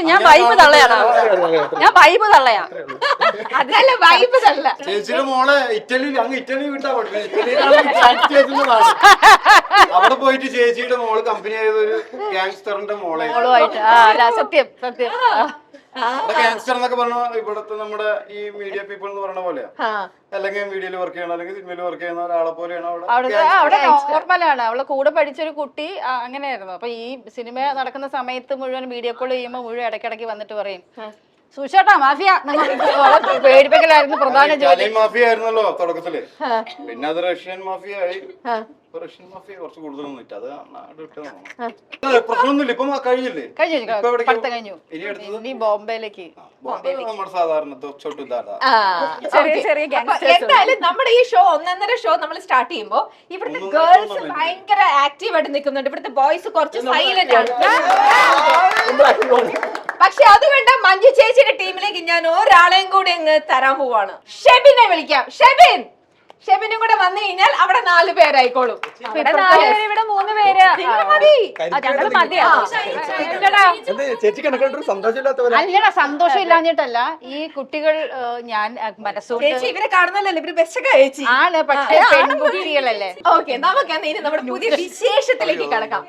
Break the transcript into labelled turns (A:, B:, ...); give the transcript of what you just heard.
A: പക്ഷെ ഞാൻ വൈബ് തള്ളയാണ്, ഞാൻ വൈബ് തള്ളയാ.
B: അതല്ല വൈബ് തള്ള.
C: ചേച്ചിയുടെ മോളെ ഇറ്റലി വിട്ടാ അവിടെ പോയിട്ട് ചേച്ചിയുടെ മോള് കമ്പനി ആയത് ഒരു ഗാങ്സ്റ്ററിന്റെ
A: മോളുമായിട്ട്. സത്യം സത്യം.
C: ഗാങ്സ്റ്റർ എന്നൊക്കെ പറഞ്ഞ ഇവിടുത്തെ നമ്മുടെ ഈ മീഡിയ പീപ്പിൾ എന്ന് പറഞ്ഞ പോലെയാ. അല്ലെങ്കിൽ മീഡിയയിൽ വർക്ക് ചെയ്യണം അല്ലെങ്കിൽ സിനിമയിൽ വർക്ക് ചെയ്യുന്ന ഒരാളെ പോലെയാണ്
A: അവിടെ നോർമലാണ്. അവളെ കൂടെ പഠിച്ചൊരു കുട്ടി അങ്ങനെയായിരുന്നു. അപ്പൊ ഈ സിനിമ നടക്കുന്ന സമയത്ത് മുഴുവൻ വീഡിയോ കോൾ ചെയ്യുമ്പോൾ മുഴുവൻ ഇടയ്ക്കിടയ്ക്ക് വന്നിട്ട് പറയും, സുഷേട്ടാ മാഫിയ, പേടിപ്പിക്കലായിരുന്നു പ്രധാന ജോലി.
C: മാഫിയ ആയിരുന്നല്ലോ തുടക്കത്തില്, പിന്നെ അത് റഷ്യൻ മാഫിയ ആയി. റഷ്യൻ മാഫിയ കുറച്ച് കൂടുതലൊന്നും ഇല്ല, അത് പ്രശ്നമൊന്നുമില്ല. ഇപ്പൊ കഴിഞ്ഞില്ലേ?
A: കഴിഞ്ഞു. ഇനി ബോംബെയിലേക്ക്.
C: നമ്മുടെ സാധാരണ ചോട്ടു ദാദാ.
B: എന്തായാലും നമ്മുടെ ഈ ഷോ 1.5 ഷോ നമ്മൾ സ്റ്റാർട്ട് ചെയ്യുമ്പോ ഇവിടുത്തെ ഗേൾസ് ഭയങ്കര ആക്റ്റീവ് ആയിട്ട് നിൽക്കുന്നുണ്ട്, ഇവിടുത്തെ ബോയ്സ് കുറച്ച് സൈലന്റ് ആണ്. പക്ഷെ അത് വേണ്ട, മഞ്ജു ചേച്ചിയുടെ ടീമിലേക്ക് ഞാൻ ഒരാളെയും കൂടി അങ്ങ് തരാൻ പോവാണ്. ഷെബിനെ വിളിക്കാം. ഷെബിനും കൂടെ വന്നു കഴിഞ്ഞാൽ അവിടെ 4 പേരായിക്കോളും.
A: ഇവിടെ 4 പേര്, ഇവിടെ 3 പേര്. അല്ലടാ, സന്തോഷം ഇല്ലാഞ്ഞിട്ടല്ല, ഈ കുട്ടികൾ ഞാൻ മനസ്സുകൊണ്ട്
B: ഇവരെ കാണുന്നല്ലോ, ഇവര് ബെസ്റ്റ് ചേച്ചി
A: ആണ്, പക്ഷേ പെൺകുട്ടികളല്ലേ.
B: ഓക്കെ, നമുക്ക് ഇനി നമ്മുടെ പുതിയ വിശേഷത്തിലേക്ക് കടക്കാം.